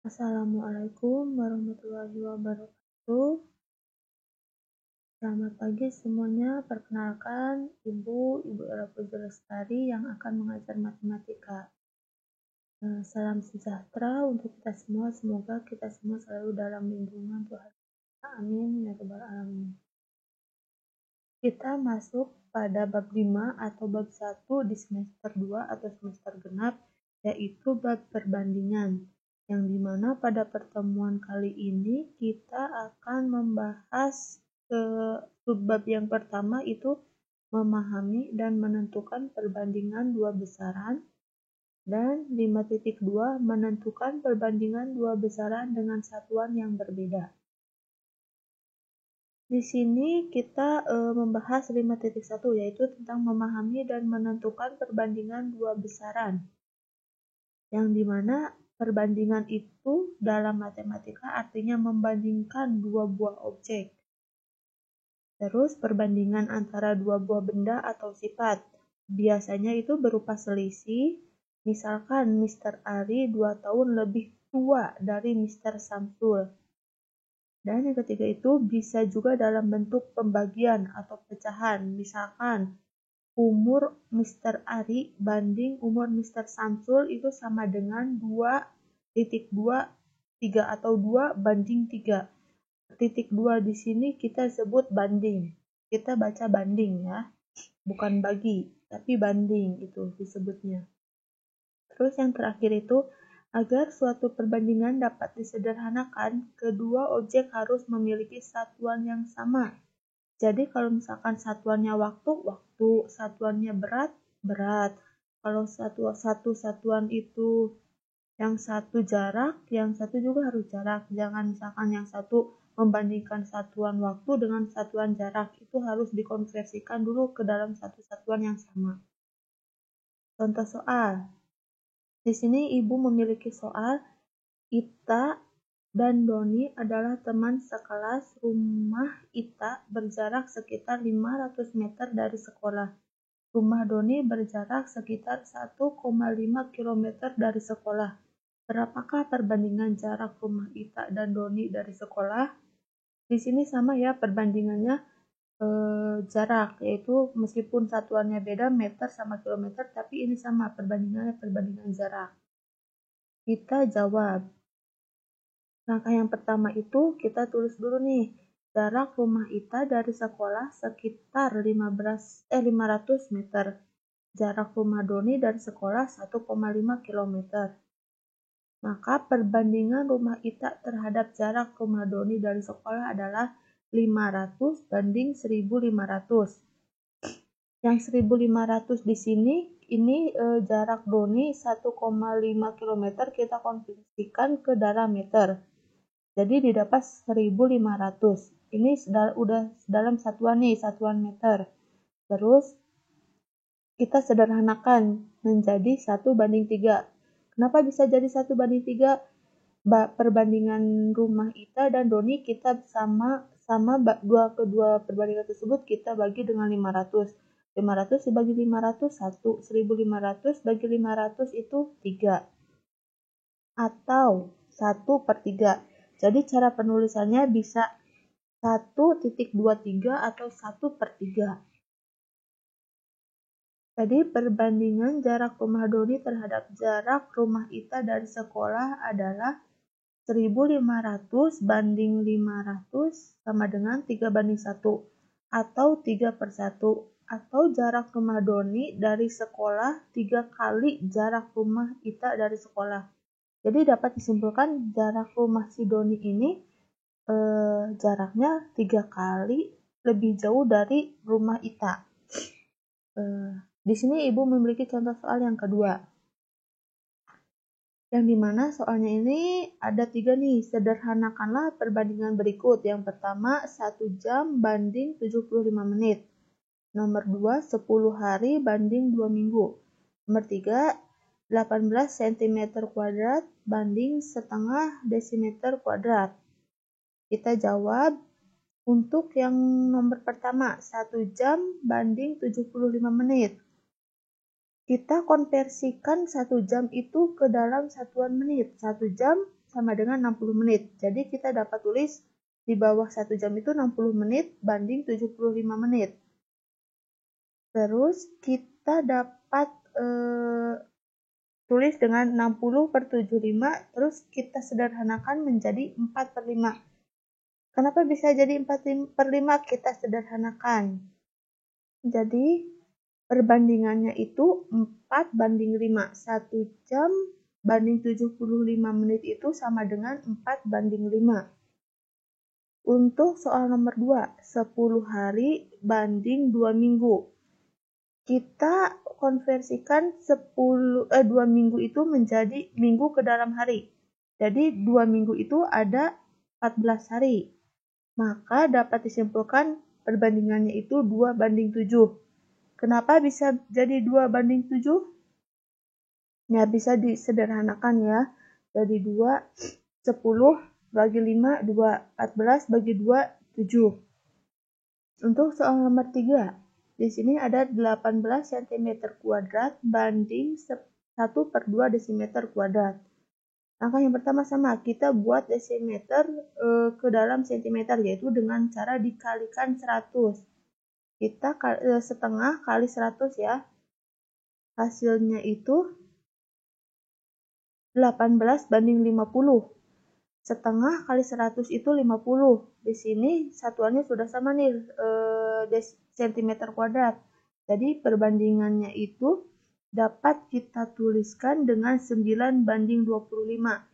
Assalamualaikum warahmatullahi wabarakatuh. Selamat pagi semuanya. Perkenalkan, Ibu Ella Puji Lestari yang akan mengajar matematika. Salam sejahtera untuk kita semua. Semoga kita semua selalu dalam lindungan Tuhan. Amin ya rabbal alamin. Kita masuk pada bab 5 atau bab 1 di semester 2 atau semester genap, yaitu bab perbandingan. Yang dimana pada pertemuan kali ini kita akan membahas subbab yang pertama itu memahami dan menentukan perbandingan dua besaran, dan 5.2 menentukan perbandingan dua besaran dengan satuan yang berbeda. Di sini kita membahas 5.1 yaitu tentang memahami dan menentukan perbandingan dua besaran. Yang dimana perbandingan itu dalam matematika artinya membandingkan dua buah objek. Terus perbandingan antara dua buah benda atau sifat. Biasanya itu berupa selisih. Misalkan Mr. Ari 2 tahun lebih tua dari Mr. Samsul. Dan yang ketiga itu bisa juga dalam bentuk pembagian atau pecahan. Misalkan umur Mr. Ari banding umur Mr. Samsul itu sama dengan 2.23 atau 2 banding 3. Titik 2 di sini kita sebut banding. Kita baca banding ya. Bukan bagi, tapi banding itu disebutnya. Terus yang terakhir itu agar suatu perbandingan dapat disederhanakan, kedua objek harus memiliki satuan yang sama. Jadi kalau misalkan satuannya waktu, satuannya berat. Kalau satu satuan itu yang satu jarak, yang satu juga harus jarak. Jangan misalkan yang satu membandingkan satuan waktu dengan satuan jarak, itu harus dikonversikan dulu ke dalam satu satuan yang sama. Contoh soal. Di sini Ibu memiliki soal, Ita dan Doni adalah teman sekelas. Rumah Ita berjarak sekitar 500 meter dari sekolah. Rumah Doni berjarak sekitar 1,5 km dari sekolah. Berapakah perbandingan jarak rumah Ita dan Doni dari sekolah? Di sini sama ya perbandingannya jarak, yaitu meskipun satuannya beda meter sama kilometer, tapi ini sama perbandingan jarak. Kita jawab. Langkah yang pertama itu kita tulis dulu nih, jarak rumah Ita dari sekolah sekitar 500 meter. Jarak rumah Doni dari sekolah 1,5 km. Maka perbandingan rumah Ita terhadap jarak rumah Doni dari sekolah adalah 500 banding 1500. Yang 1500 di sini ini jarak Doni 1,5 km kita konversikan ke dalam meter. Jadi didapat 1500. Ini udah dalam satuan nih, satuan meter. Terus kita sederhanakan menjadi 1 banding 3. Kenapa bisa jadi 1 banding 3? Perbandingan rumah Ita dan Doni kita sama kedua perbandingan tersebut kita bagi dengan 500. 500 dibagi 500 1, 1500 bagi 500 itu 3. Atau 1/3. Jadi cara penulisannya bisa 1.23 atau 1/3. Jadi perbandingan jarak rumah Doni terhadap jarak rumah Ita dari sekolah adalah 1500 banding 500 sama dengan 3 banding 1 atau 3/1, atau jarak rumah Doni dari sekolah 3 kali jarak rumah Ita dari sekolah. Jadi dapat disimpulkan jarak rumah si Doni ini jaraknya 3 kali lebih jauh dari rumah Ita. Di sini Ibu memiliki contoh soal yang kedua. Yang dimana soalnya ini ada 3 nih. Sederhanakanlah perbandingan berikut. Yang pertama 1 jam banding 75 menit. Nomor 2 10 hari banding 2 minggu. Nomor 3 18 cm kuadrat banding setengah desimeter kuadrat. Kita jawab untuk yang nomor pertama 1 jam banding 75 menit. Kita konversikan 1 jam itu ke dalam satuan menit. 1 jam sama dengan 60 menit. Jadi kita dapat tulis di bawah 1 jam itu 60 menit banding 75 menit. Terus kita dapat tulis dengan 60 per 75, terus kita sederhanakan menjadi 4/5. Kenapa bisa jadi 4/5? Kita sederhanakan. Jadi perbandingannya itu 4/5. 1 jam banding 75 menit itu sama dengan 4/5. Untuk soal nomor 2, 10 hari banding 2 minggu. Kita konversikan 2 minggu itu menjadi minggu ke dalam hari. Jadi 2 minggu itu ada 14 hari. Maka dapat disimpulkan perbandingannya itu 2/7. Kenapa bisa jadi 2/7? Ya, bisa disederhanakan ya. Jadi 2, 10 bagi 5, 2, 14 bagi 2, 7. Untuk soal nomor 3, di sini ada 18 cm kuadrat banding 1/2 desimeter kuadrat. Langkah yang pertama sama, kita buat desimeter ke dalam centimeter, yaitu dengan cara dikalikan 100. Kita setengah kali 100 ya. Hasilnya itu 18/50. Setengah kali 100 itu 50. Di sini satuannya sudah sama nih, centimeter kuadrat. Jadi perbandingannya itu dapat kita tuliskan dengan 9/25.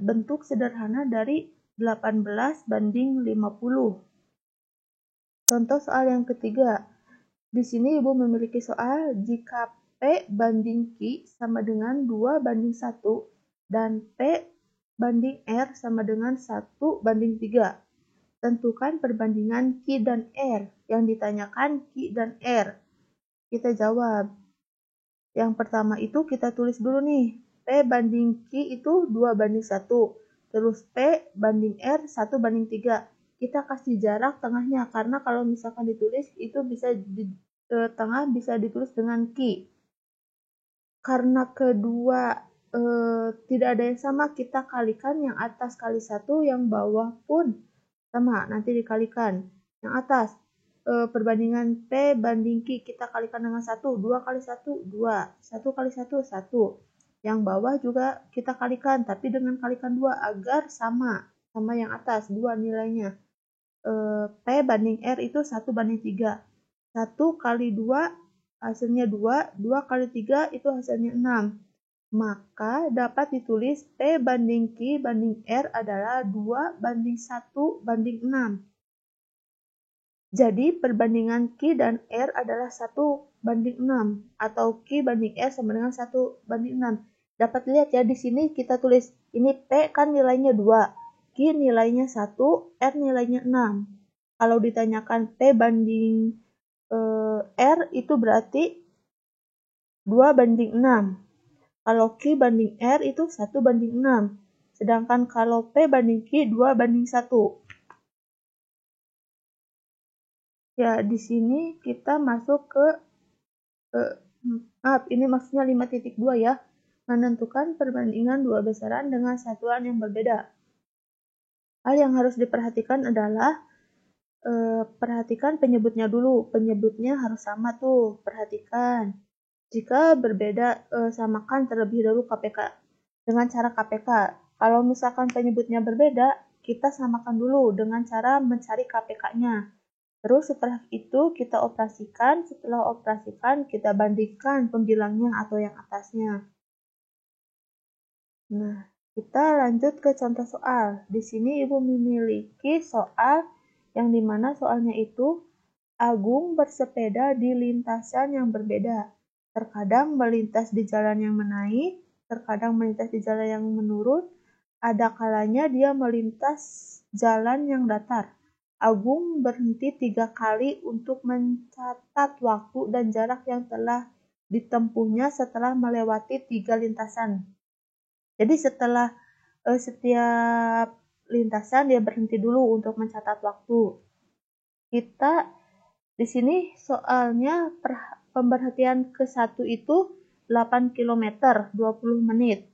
Bentuk sederhana dari 18/50. Contoh soal yang ketiga. Di sini Ibu memiliki soal jika P banding Q sama dengan 2/1 dan P banding R sama dengan 1/3. Tentukan perbandingan Q dan R. Yang ditanyakan Q dan R. Kita jawab. Yang pertama itu kita tulis dulu nih. P banding Q itu 2/1. Terus P banding R 1/3. Kita kasih jarak tengahnya, karena kalau misalkan ditulis itu bisa di tengah bisa ditulis dengan Q. Karena kedua tidak ada yang sama, kita kalikan yang atas kali 1, yang bawah pun sama, nanti dikalikan. Yang atas perbandingan P banding Q kita kalikan dengan 1, 2 kali 1, 2, 1 kali 1, 1. Yang bawah juga kita kalikan, tapi dengan kalikan 2 agar sama yang atas, 2 nilainya. P banding R itu 1/3. 1 kali 2 hasilnya 2, 2 kali 3 itu hasilnya 6. Maka dapat ditulis P banding Q banding R adalah 2/1/6. Jadi perbandingan Q dan R adalah 1/6 atau Q banding R sama dengan 1/6. Dapat lihat ya, di sini kita tulis ini P kan nilainya 2, Q nilainya 1, R nilainya 6. Kalau ditanyakan P banding R itu berarti 2/6. Kalau Q banding R itu 1/6. Sedangkan kalau P banding Q 2/1. Ya, di sini kita masuk ke ini maksudnya 5.2 ya. Menentukan perbandingan dua besaran dengan satuan yang berbeda. Hal yang harus diperhatikan adalah perhatikan penyebutnya dulu. Penyebutnya harus sama tuh, perhatikan. Jika berbeda, samakan terlebih dahulu KPK dengan cara KPK. Kalau misalkan penyebutnya berbeda, kita samakan dulu dengan cara mencari KPK-nya. Terus setelah itu kita operasikan, setelah operasikan kita bandingkan pembilangnya atau yang atasnya. Nah, kita lanjut ke contoh soal. Di sini Ibu memiliki soal yang dimana soalnya itu Agung bersepeda di lintasan yang berbeda. Terkadang melintas di jalan yang menaik, terkadang melintas di jalan yang menurun, ada kalanya dia melintas jalan yang datar. Agung berhenti 3 kali untuk mencatat waktu dan jarak yang telah ditempuhnya setelah melewati 3 lintasan. Jadi setelah setiap lintasan dia berhenti dulu untuk mencatat waktu. Kita di sini soalnya pemberhentian ke-1 itu 8 km 20 menit.